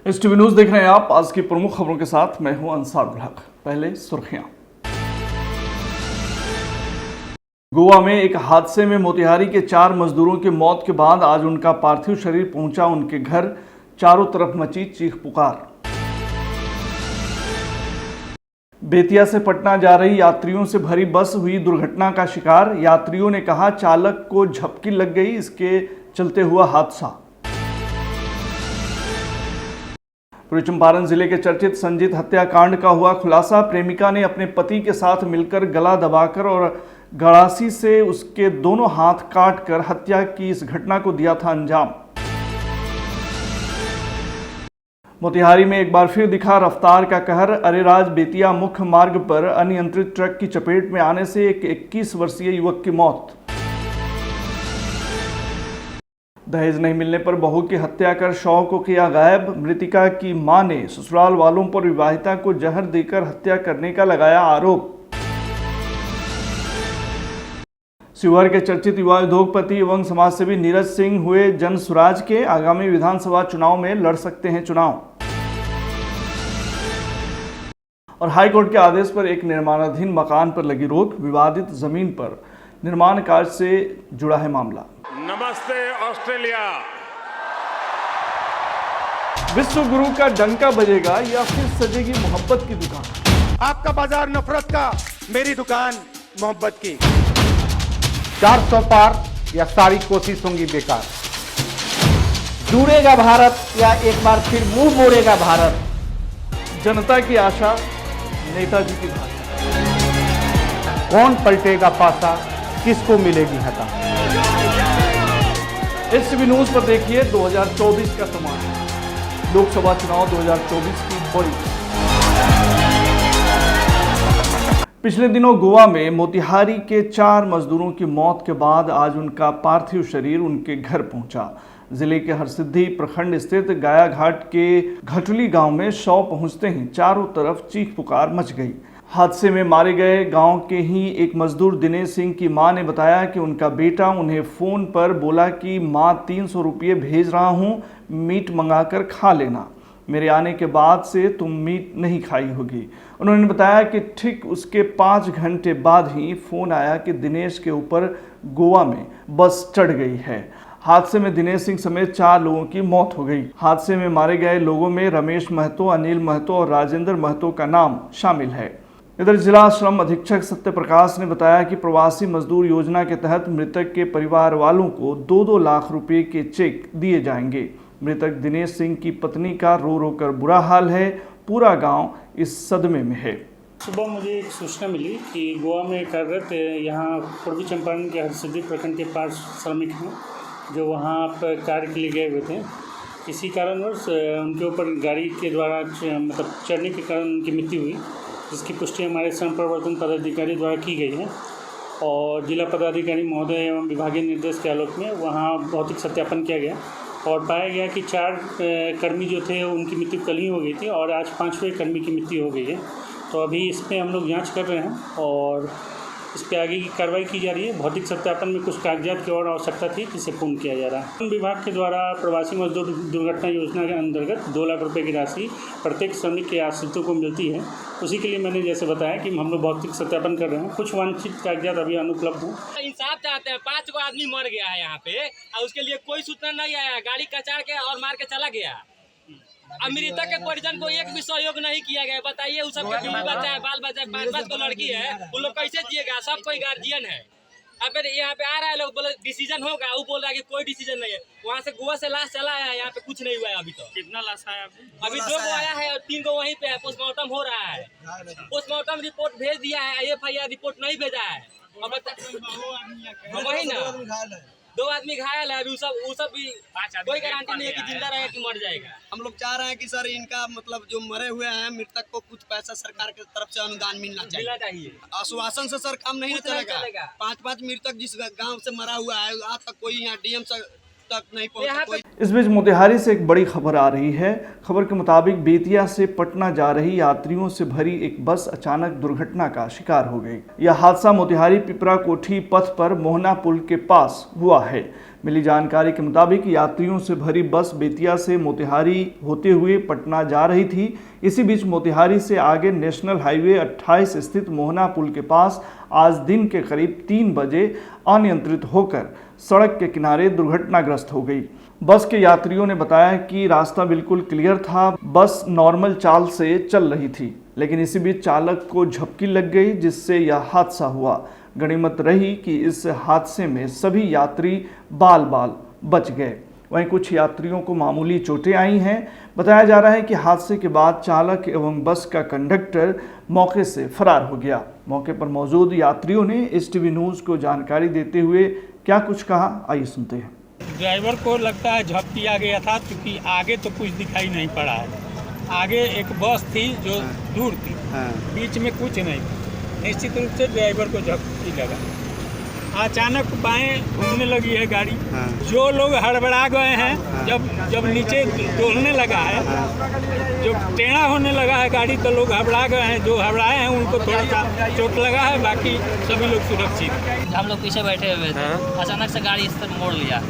STV news देख रहे हैं आप। आज की प्रमुख खबरों के साथ मैं हूं अंसार उल हक। पहले सुर्खियां। गोवा में एक हादसे में मोतिहारी के 4 मजदूरों की मौत के बाद आज उनका पार्थिव शरीर पहुंचा उनके घर। चारों तरफ मची चीख पुकार। बेतिया से पटना जा रही यात्रियों से भरी बस हुई दुर्घटना का शिकार। यात्रियों ने कहा चालक को झपकी लग गई, इसके चलते हुआ हादसा। पूर्वी चंपारण जिले के चर्चित संजीत हत्याकांड का हुआ खुलासा। प्रेमिका ने अपने पति के साथ मिलकर गला दबाकर और गड़ासी से उसके दोनों हाथ काटकर हत्या की इस घटना को दिया था अंजाम। मोतिहारी में एक बार फिर दिखा रफ्तार का कहर। अरेराज बेतिया मुख्य मार्ग पर अनियंत्रित ट्रक की चपेट में आने से एक 21 वर्षीय युवक की मौत। दहेज नहीं मिलने पर बहू की हत्या कर शव को किया गायब। मृतिका की मां ने ससुराल वालों पर विवाहिता को जहर देकर हत्या करने का लगाया आरोप। शिवहर के चर्चित युवा उद्योगपति एवं समाजसेवी नीरज सिंह हुए जन सुराज के। आगामी विधानसभा चुनाव में लड़ सकते हैं चुनाव। और हाईकोर्ट के आदेश पर एक निर्माणाधीन मकान पर लगी रोक। विवादित जमीन पर निर्माण कार्य से जुड़ा है मामला। नमस्ते ऑस्ट्रेलिया। विश्व गुरु का डंका बजेगा या फिर सजेगी मोहब्बत की दुकान। आपका बाजार नफरत का, मेरी दुकान मोहब्बत की। 400 पार या सारी कोशिश होंगी बेकार। जुड़ेगा भारत या एक बार फिर मुंह मोड़ेगा भारत। जनता की आशा, नेताजी की भाषा। कौन पलटेगा पासा, किसको मिलेगी हता। STV न्यूज पर देखिए 2024 का समाचार। लोकसभा चुनाव 2024 की बड़ी। पिछले दिनों गोवा में मोतिहारी के 4 मजदूरों की मौत के बाद आज उनका पार्थिव शरीर उनके घर पहुंचा। जिले के हरसिद्धि प्रखंड स्थित गाया घाट के घटुली गांव में शव पहुंचते ही चारों तरफ चीख पुकार मच गई। हादसे में मारे गए गांव के ही एक मजदूर दिनेश सिंह की मां ने बताया कि उनका बेटा उन्हें फोन पर बोला कि मां 300 रुपये भेज रहा हूं, मीट मंगाकर खा लेना। मेरे आने के बाद से तुम मीट नहीं खाई होगी। उन्होंने बताया कि ठीक उसके 5 घंटे बाद ही फोन आया कि दिनेश के ऊपर गोवा में बस चढ़ गई है। हादसे में दिनेश सिंह समेत 4 लोगों की मौत हो गई। हादसे में मारे गए लोगों में रमेश महतो, अनिल महतो और राजेंद्र महतो का नाम शामिल है। इधर जिला श्रम अधीक्षक सत्य प्रकाश ने बताया कि प्रवासी मजदूर योजना के तहत मृतक के परिवार वालों को 2-2 लाख रुपए के चेक दिए जाएंगे। मृतक दिनेश सिंह की पत्नी का रो रो कर बुरा हाल है। पूरा गांव इस सदमे में है। सुबह मुझे एक सूचना मिली कि गोवा में कार्यरत यहाँ पूर्वी चंपारण के हरसिद्धि प्रखंड के 5 श्रमिक हैं जो वहाँ पर कार्य के लिए गए हुए थे। किसी कारणवश उनके ऊपर गाड़ी के द्वारा मतलब चढ़ने के कारण उनकी मृत्यु हुई, जिसकी पुष्टि हमारे श्रम प्रवर्तन पदाधिकारी द्वारा की गई है। और जिला पदाधिकारी महोदय एवं विभागीय निर्देश के आलोक में वहाँ भौतिक सत्यापन किया गया और पाया गया कि 4 कर्मी जो थे उनकी मृत्यु कल ही हो गई थी और आज 5वें कर्मी की मृत्यु हो गई है। तो अभी इस पर हम लोग जाँच कर रहे हैं और इस पर आगे की कार्रवाई की जा रही है। भौतिक सत्यापन में कुछ कागजात की और आवश्यकता थी जिसे पूर्ण किया जा रहा है। विभाग के द्वारा प्रवासी मजदूर दुर्घटना योजना के अंतर्गत 2 लाख रुपए की राशि प्रत्येक श्रमिक के आश्रितों को मिलती है। उसी के लिए मैंने जैसे बताया कि हम लोग भौतिक सत्यापन कर रहे हैं। कुछ वांछित कागजात अभी अनुपलब्ध हैं। इंसाफ चाहते हैं। 5 गो आदमी मर गया है यहाँ पे और उसके लिए कोई सूचना नहीं आया। गाड़ी कचाड़ के और मार के चला गया। अब मृतक के परिजन को एक भी सहयोग नहीं किया गया। बताइए उस सबके बीवी बच्चा है, बाल बच्चा है, 5 को लड़की है, उन लोग कैसे जिएगा? सब कोई गार्जियन है। अब फिर यहाँ पे आ रहा है लोग बोले डिसीजन होगा, वो बोल रहा है कि कोई डिसीजन नहीं है। वहाँ से गोवा से लाश चला है, यहाँ पे कुछ नहीं हुआ है अभी तो। कितना लाश आया अभी 2 गो आया है और 3 गो वहीं पे है। पोस्टमार्टम हो रहा है। पोस्टमार्टम रिपोर्ट भेज दिया है, FIR रिपोर्ट नहीं भेजा है। वही ना 2 आदमी घायल है। अभी वो सब भी कोई गारंटी नहीं है कि जिंदा रहेगा कि मर जाएगा। हम लोग चाह रहे हैं कि सर इनका मतलब जो मरे हुए हैं मृतक को कुछ पैसा सरकार की तरफ से अनुदान मिलना चाहिए। आश्वासन से सर काम नहीं चलेगा। 5 मृतक जिस गांव से मरा हुआ है आज तक कोई यहाँ DM तक नहीं पहुंचा। इस बीच मोतिहारी से एक बड़ी खबर आ रही है। खबर के मुताबिक बेतिया से पटना जा रही यात्रियों से भरी एक बस अचानक दुर्घटना का शिकार हो गई। यह हादसा मोतिहारी पिपरा कोठी पथ पर मोहना पुल के पास हुआ है। मिली जानकारी के मुताबिक यात्रियों से भरी बस बेतिया से मोतिहारी होते हुए पटना जा रही थी। इसी बीच मोतिहारी से आगे नेशनल हाईवे 28 स्थित मोहना पुल के पास आज दिन के करीब 3 बजे अनियंत्रित होकर सड़क के किनारे दुर्घटनाग्रस्त हो गई। बस के यात्रियों ने बताया कि रास्ता बिल्कुल क्लियर था, बस नॉर्मल चाल से चल रही थी, लेकिन इसी बीच चालक को झपकी लग गई जिससे यह हादसा हुआ। गनीमत रही कि इस हादसे में सभी यात्री बाल बाल बच गए। वहीं कुछ यात्रियों को मामूली चोटें आई हैं। बताया जा रहा है कि हादसे के बाद चालक एवं बस का कंडक्टर मौके से फरार हो गया। मौके पर मौजूद यात्रियों ने STV न्यूज़ को जानकारी देते हुए क्या कुछ कहा, आइए सुनते हैं। ड्राइवर को लगता है झपकिया गया था, क्योंकि आगे तो कुछ दिखाई नहीं पड़ा है। आगे एक बस थी जो दूर थी, बीच में कुछ नहीं था। निश्चित रूप से ड्राइवर को झपकी लगा। अचानक बाएं घूमने लगी है गाड़ी। जो लोग हड़बड़ा गए हैं, जब नीचे डोलने लगा है, जो टेढ़ा होने लगा है गाड़ी, तो लोग घबरा गए हैं। जो घबराए हैं उनको थोड़ा सा चोट लगा है, बाकी सभी लोग सुरक्षित हैं। हम लोग पीछे बैठे हुए थे, अचानक से गाड़ी इस तरफ मोड़ लिया।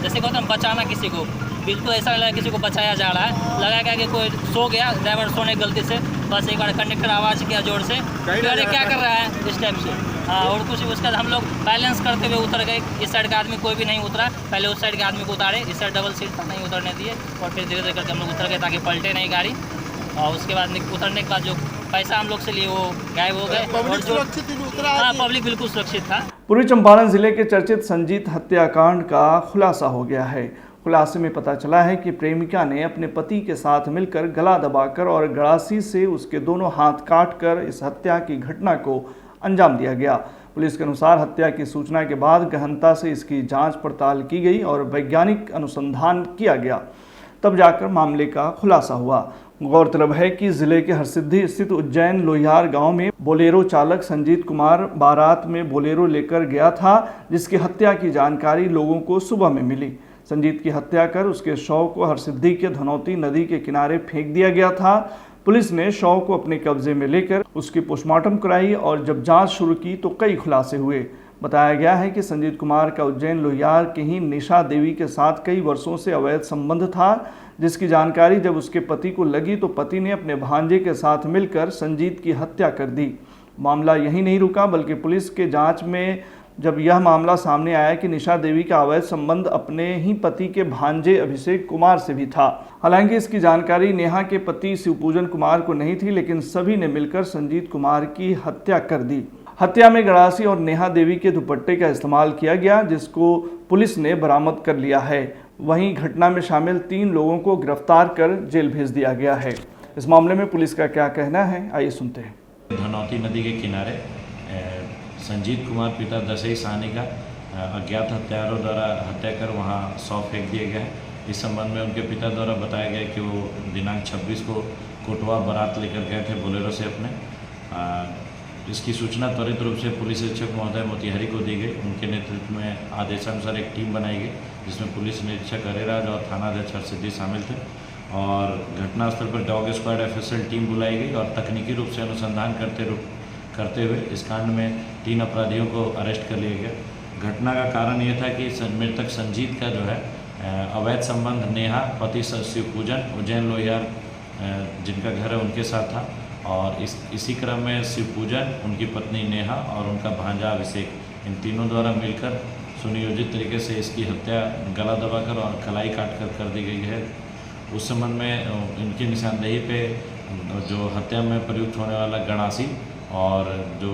जैसे कहते हम बचाना किसी को, बिल्कुल ऐसा लगा किसी को बचाया जा रहा है। लगा क्या कि कोई सो गया, ड्राइवर सोने गलती से, बस एक बार कंडक्टर आवाज़ किया जोर से, अरे क्या कर रहा है इस टाइप से। हाँ, और कुछ उसके बाद हम लोग बैलेंस करते हुए उतर गए। इस साइड का आदमी कोई भी नहीं उतरा, पहले उस साइड के आदमी को उतारे, इस साइड डबल सीट था, नहीं उतरने दिए, और फिर धीरे धीरे करके हम लोग उतर गए ताकि पलटे नहीं गाड़ी। और उसके बाद उतरने के बाद जो पैसा हम लोग से लिए वो गायब हो गए। और जो हाँ, पब्लिक बिल्कुल सुरक्षित था। पूर्वी चंपारण जिले के चर्चित संजीत हत्याकांड का खुलासा हो गया है। खुलासे में पता चला है कि प्रेमिका ने अपने पति के साथ मिलकर गला दबाकर और गड़ासी से उसके दोनों हाथ काटकर इस हत्या की घटना को अंजाम दिया गया। पुलिस के अनुसार हत्या की सूचना के बाद गहनता से इसकी जांच पड़ताल की गई और वैज्ञानिक अनुसंधान किया गया, तब जाकर मामले का खुलासा हुआ। गौरतलब है कि जिले के हरसिद्धि स्थित उज्जैन लोहियार गांव में बोलेरो चालक संजीत कुमार बारात में बोलेरो लेकर गया था, जिसकी हत्या की जानकारी लोगों को सुबह में मिली। संजीत की हत्या कर उसके शव को हरसिद्धि के धनौती नदी के किनारे फेंक दिया गया था। पुलिस ने शव को अपने कब्जे में लेकर उसकी पोस्टमार्टम कराई और जब जांच शुरू की तो कई खुलासे हुए। बताया गया है कि संजीत कुमार का उज्जैन लोहियार की ही निशा देवी के साथ कई वर्षों से अवैध संबंध था, जिसकी जानकारी जब उसके पति को लगी तो पति ने अपने भांजे के साथ मिलकर संजीत की हत्या कर दी। मामला यहीं नहीं रुका, बल्कि पुलिस के जांच में जब यह मामला सामने आया कि निशा देवी का अवैध संबंध अपने ही पति के भांजे अभिषेक कुमार से भी था। हालांकि इसकी जानकारी नेहा के पति शिवपूजन कुमार को नहीं थी, लेकिन सभी ने मिलकर संजीत कुमार की हत्या कर दी। हत्या में गड़ासी और नेहा देवी के दुपट्टे का इस्तेमाल किया गया, जिसको पुलिस ने बरामद कर लिया है। वहीं घटना में शामिल 3 लोगों को गिरफ्तार कर जेल भेज दिया गया है। इस मामले में पुलिस का क्या कहना है, आइए सुनते हैं। धनौती नदी के किनारे संजीत कुमार पिता दशई साहनी का अज्ञात हत्यारों द्वारा हत्या कर वहां शव फेंक दिए गए। इस संबंध में उनके पिता द्वारा बताया गया कि वो दिनांक 26 को कोटवा बारात लेकर गए थे बोलेरो से अपने। इसकी सूचना त्वरित रूप से पुलिस अधीक्षक महोदय मोतिहारी को दी गई। उनके नेतृत्व में आदेशानुसार एक टीम बनाई गई, जिसमें पुलिस निरीक्षक हरेराज और थानाध्यक्ष हरसिद्धि शामिल थे। और घटनास्थल पर डॉग स्क्वाड FSL टीम बुलाई गई और तकनीकी रूप से अनुसंधान करते हुए इस कांड में 3 अपराधियों को अरेस्ट कर लिया गया। घटना का कारण ये था कि मृतक संजीत का जो है अवैध संबंध नेहा पति शिवपूजन उज्जैन लोहियार जिनका घर है उनके साथ था, और इसी क्रम में शिवपूजन, उनकी पत्नी नेहा और उनका भांजा अभिषेक, इन तीनों द्वारा मिलकर सुनियोजित तरीके से इसकी हत्या गला दबाकर और कलाई काट कर दी गई है। उस संबंध में इनकी निशानदेही पे जो हत्या में प्रयुक्त होने वाला गड़ासी और जो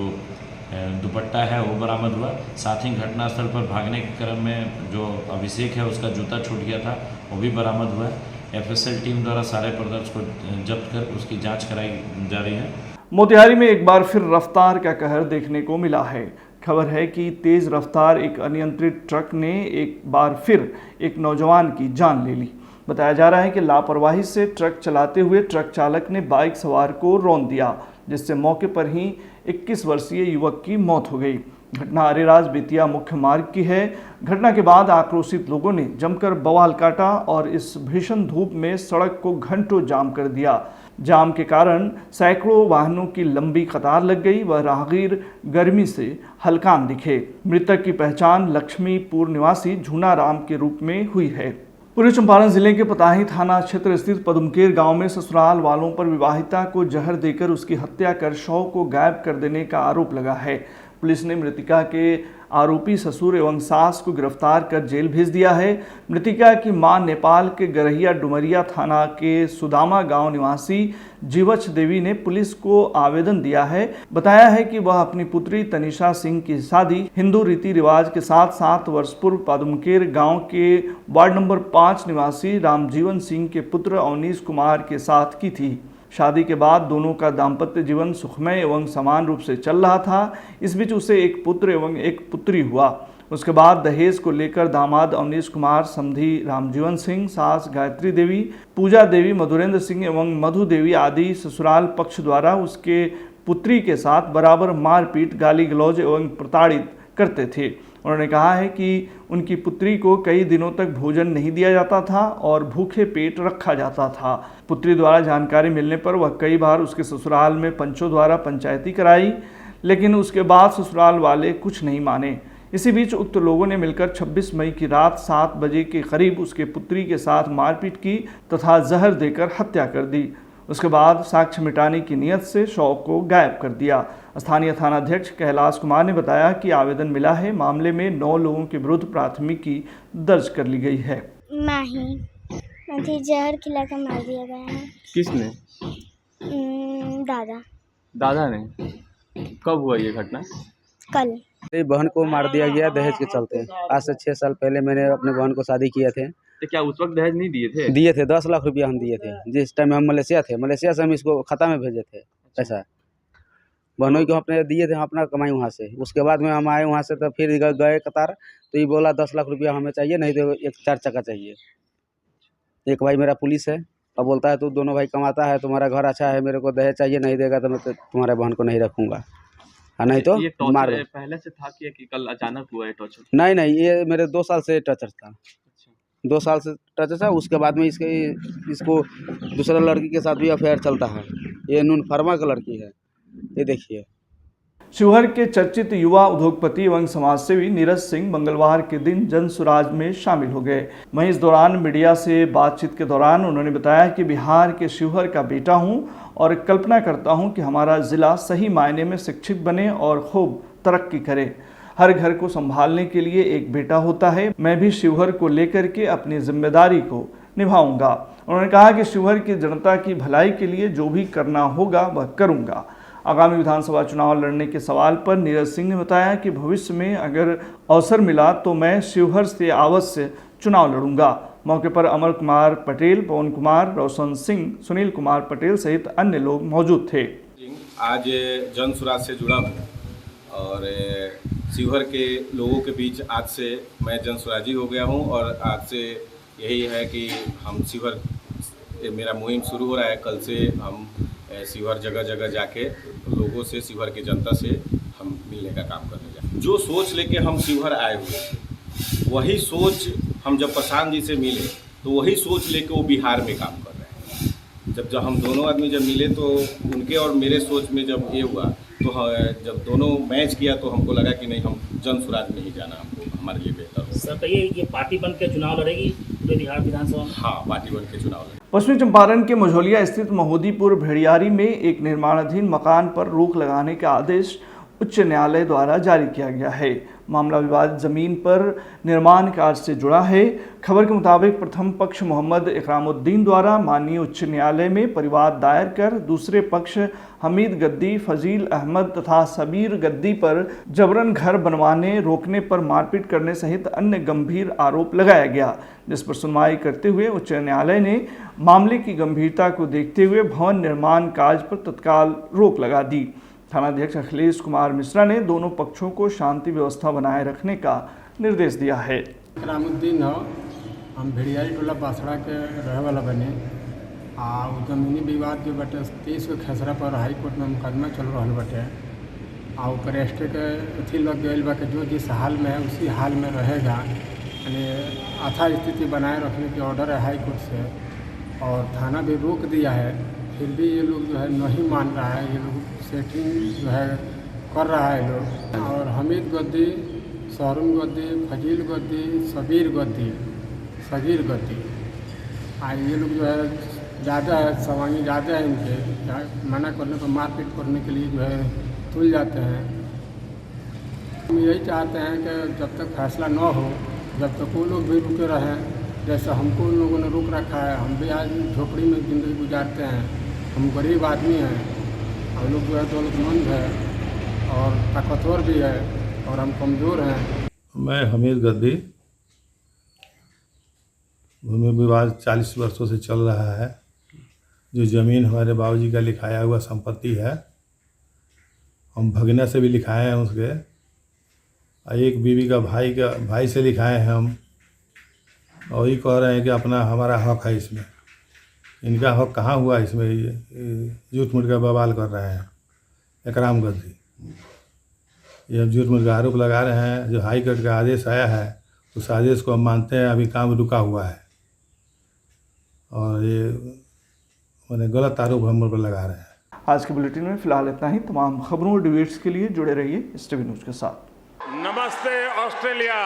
दुपट्टा है वो बरामद हुआ। साथ ही घटनास्थल पर भागने के क्रम में जो अभिषेक है उसका जूता छूट गया था, वो भी बरामद हुआ है। FSL टीम द्वारा सारे पदार्थ को जब्त कर उसकी जांच कराई जा रही है। मोतिहारी में एक बार फिर रफ्तार का कहर देखने को मिला है। खबर है कि तेज रफ्तार एक अनियंत्रित ट्रक ने एक बार फिर एक नौजवान की जान ले ली। बताया जा रहा है कि लापरवाही से ट्रक चलाते हुए ट्रक चालक ने बाइक सवार को रौंद दिया, जिससे मौके पर ही 21 वर्षीय युवक की मौत हो गई। घटना अरेराज बेतिया मुख्य मार्ग की है। घटना के बाद आक्रोशित लोगों ने जमकर बवाल काटा और इस भीषण धूप में सड़क को घंटों जाम कर दिया। जाम के कारण सैकड़ों वाहनों की लंबी कतार लग गई व राहगीर गर्मी से हलकान दिखे। मृतक की पहचान लक्ष्मीपुर निवासी झूना राम के रूप में हुई है। पूर्वी चंपारण जिले के पताही थाना क्षेत्र स्थित पदुमकेर गांव में ससुराल वालों पर विवाहिता को जहर देकर उसकी हत्या कर शव को गायब कर देने का आरोप लगा है। पुलिस ने मृतिका के आरोपी ससुर एवं सास को गिरफ्तार कर जेल भेज दिया है। मृतिका की मां नेपाल के गरहिया डुमरिया थाना के सुदामा गांव निवासी जीवछ देवी ने पुलिस को आवेदन दिया है। बताया है कि वह अपनी पुत्री तनिषा सिंह की शादी हिंदू रीति रिवाज के साथ 7 वर्ष पूर्व पदुमकेर गांव के वार्ड नंबर 5 निवासी रामजीवन सिंह के पुत्र अवनीश कुमार के साथ की थी। शादी के बाद दोनों का दाम्पत्य जीवन सुखमय एवं समान रूप से चल रहा था। इस बीच उसे एक पुत्र एवं एक पुत्री हुआ। उसके बाद दहेज को लेकर दामाद अवनीश कुमार, समधी रामजीवन सिंह, सास गायत्री देवी, पूजा देवी, मधुरेंद्र सिंह एवं मधु देवी आदि ससुराल पक्ष द्वारा उसके पुत्री के साथ बराबर मारपीट, गाली गलौज एवं प्रताड़ित करते थे। उन्होंने कहा है कि उनकी पुत्री को कई दिनों तक भोजन नहीं दिया जाता था और भूखे पेट रखा जाता था। पुत्री द्वारा जानकारी मिलने पर वह कई बार उसके ससुराल में पंचों द्वारा पंचायती कराई, लेकिन उसके बाद ससुराल वाले कुछ नहीं माने। इसी बीच उक्त लोगों ने मिलकर 26 मई की रात 7 बजे के करीब उसके पुत्री के साथ मारपीट की तथा जहर देकर हत्या कर दी। उसके बाद साक्ष्य मिटाने की नीयत से शव को गायब कर दिया। स्थानीय थानाध्यक्ष कैलाश कुमार ने बताया कि आवेदन मिला है। मामले में 9 लोगों के विरुद्ध प्राथमिकी दर्ज कर ली गई है। माही जहर खिला कर मार दिया गया है। किसने? दादा ने। कब हुआ ये घटना? कल। बहन को मार दिया गया दहेज के चलते। आज से 6 साल पहले मैंने अपने बहन को शादी किए थे। तो क्या उस वक्त दहेज नहीं दिए थे? दिए थे, 10 लाख रुपया हम दिए थे। जिस टाइम हम मलेशिया थे, मलेशिया से हम इसको खाता में भेजे थे पैसा। बहनों को अपने दिए थे, हम अपना कमाई वहाँ से। उसके बाद में हम आए वहाँ से, तो फिर गए कतार, तो ये बोला 10 लाख रुपया हमें चाहिए, नहीं तो एक 4 चक्का चाहिए। एक भाई मेरा पुलिस है, अब बोलता है तू दोनों भाई कमाता है, तुम्हारा घर अच्छा है, मेरे को दहेज चाहिए, नहीं देगा तो मैं तुम्हारे बहन को नहीं रखूँगा, नहीं तो मार। पहले से था कि कल अचानक हुआ है टॉर्चर? नहीं, ये मेरे 2 साल से टॉर्चर था। 2 साल से टॉर्चर था। उसके बाद में इसको दूसरा लड़की के साथ भी अफेयर चलता है। ये नून फरमा का लड़की है, ये देखिए। शिवहर के चर्चित युवा उद्योगपति एवं समाजसेवी नीरज सिंह मंगलवार के दिन जनसुराज में शामिल हो गए। वहीं इस दौरान मीडिया से बातचीत के दौरान उन्होंने बताया कि बिहार के शिवहर का बेटा हूं और कल्पना करता हूं कि हमारा जिला सही मायने में शिक्षित बने और खूब तरक्की करे। हर घर को संभालने के लिए एक बेटा होता है। मैं भी शिवहर को लेकर के अपनी जिम्मेदारी को निभाऊंगा। उन्होंने कहा कि शिवहर की जनता की भलाई के लिए जो भी करना होगा वह करूंगा। आगामी विधानसभा चुनाव लड़ने के सवाल पर नीरज सिंह ने बताया कि भविष्य में अगर अवसर मिला तो मैं शिवहर से अवश्य चुनाव लड़ूंगा। मौके पर अमर कुमार पटेल, पवन कुमार, रोशन सिंह, सुनील कुमार पटेल सहित अन्य लोग मौजूद थे। आज जनसुराज से जुड़ा हूँ और शिवहर के लोगों के बीच आज से मैं जनसुराजी हो गया हूँ और आज से यही है कि हम शिवहर, मेरा मुहिम शुरू हो रहा है। कल से हम शिवहर जगह जगह जाके लोगों से, शिवहर की जनता से हम मिलने का काम करने जाए। जो सोच लेके हम शिवहर आए हुए थे, वही सोच हम जब प्रशांत जी से मिले तो वही सोच लेके वो बिहार में काम कर रहे हैं। जब हम दोनों आदमी जब मिले तो उनके और मेरे सोच में जब ये हुआ तो जब दोनों मैच किया तो हमको लगा कि नहीं, हम जनसुराज में ही जाना हमको हमारे लिए बेहतर होगा। सर तो ये पार्टी बन के चुनाव लड़ेगी पूरे बिहार विधानसभा में? हाँ, पार्टी बन के चुनाव लड़ेगी। पश्चिमी चंपारण के मझौलिया स्थित महोदीपुर भेड़ियारी में एक निर्माणाधीन मकान पर रोक लगाने का आदेश उच्च न्यायालय द्वारा जारी किया गया है। मामला विवादित जमीन पर निर्माण कार्य से जुड़ा है। खबर के मुताबिक प्रथम पक्ष मोहम्मद इकरामुद्दीन द्वारा माननीय उच्च न्यायालय में परिवाद दायर कर दूसरे पक्ष हमीद गद्दी, फजील अहमद तथा सबीर गद्दी पर जबरन घर बनवाने, रोकने पर मारपीट करने सहित अन्य गंभीर आरोप लगाया गया, जिस पर सुनवाई करते हुए उच्च न्यायालय ने मामले की गंभीरता को देखते हुए भवन निर्माण कार्य पर तत्काल रोक लगा दी। थानाध्यक्ष अखिलेश कुमार मिश्रा ने दोनों पक्षों को शांति व्यवस्था बनाए रखने का निर्देश दिया है। इकरामुद्दीन हो, हम भेड़ियारी टोला बासड़ा के रहे वाला बने। जमीनी विवाद जो बटे 30 के खेसरा पर हाई कोर्ट में मुकदमा चल रहा बटे। ऊपर स्टे के अथी लग गई बा जो जिस हाल में है उसी हाल में रहेगा। यानी यथा स्थिति बनाए रखने की ऑर्डर है हाई कोर्ट से और थाना भी रोक दिया है फिर भी ये लोग जो है नहीं मान रहा है। ये लोग सेटिंग जो है कर रहा है लोग। और हमीद गद्दी, शहरुम गद्दी, फजील गद्दी, सगीर गद्दी ये लोग जो है ज़्यादा है, सवांगी ज़्यादा है इनके। मना करने पर मारपीट करने के लिए जो है तुल जाते हैं। हम यही चाहते हैं कि जब तक फैसला न हो, जब तक वो लोग भी रुके रहें, जैसे हमको उन लोगों ने रोक रखा है। हम भी आज झोपड़ी में ज़िंदगी गुजारते हैं। हम गरीब आदमी हैं, हम लोग जो है दौलतमंद है और ताकतवर भी है और हम कमज़ोर हैं। मैं हमीद गद्दी। भूमि विवाद 40 वर्षों से चल रहा है। जो ज़मीन हमारे बाबूजी का लिखाया हुआ संपत्ति है, हम भगना से भी लिखाए हैं उसके, और एक बीवी का भाई से लिखाए हैं हम। और ये कह रहे हैं कि अपना हमारा हक है इसमें। इनका हक कहाँ हुआ इसमें? ये झूठ मूठ का बवाल कर रहे हैं इकराम गद्दी। ये झूठ मूठ का आरोप लगा रहे हैं। जो हाई कोर्ट का आदेश आया है उस आदेश को हम मानते हैं। अभी काम रुका हुआ है और ये मैंने गलत आरोप हम पर लगा रहे हैं। आज के बुलेटिन में फिलहाल इतना ही। तमाम खबरों और डिबेट्स के लिए जुड़े रहिए STV न्यूज़ के साथ। नमस्ते ऑस्ट्रेलिया।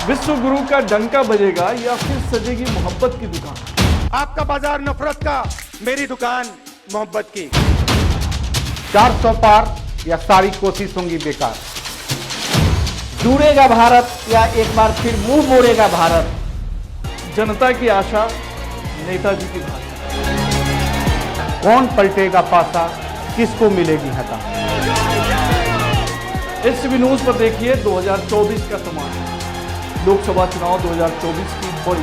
विश्व गुरु का डंका बजेगा या फिर सजेगी मोहब्बत की दुकान? आपका बाजार नफरत का, मेरी दुकान मोहब्बत की। 400 पार या सारी कोशिश होंगी बेकार। जुड़ेगा भारत या एक बार फिर मुंह मोड़ेगा भारत? जनता की आशा, नेताजी की भाषा। कौन पलटेगा पासा, किसको मिलेगी हता? STV न्यूज़ पर देखिए 2024 का समाचार। लोकसभा चुनाव 2024 की बड़ी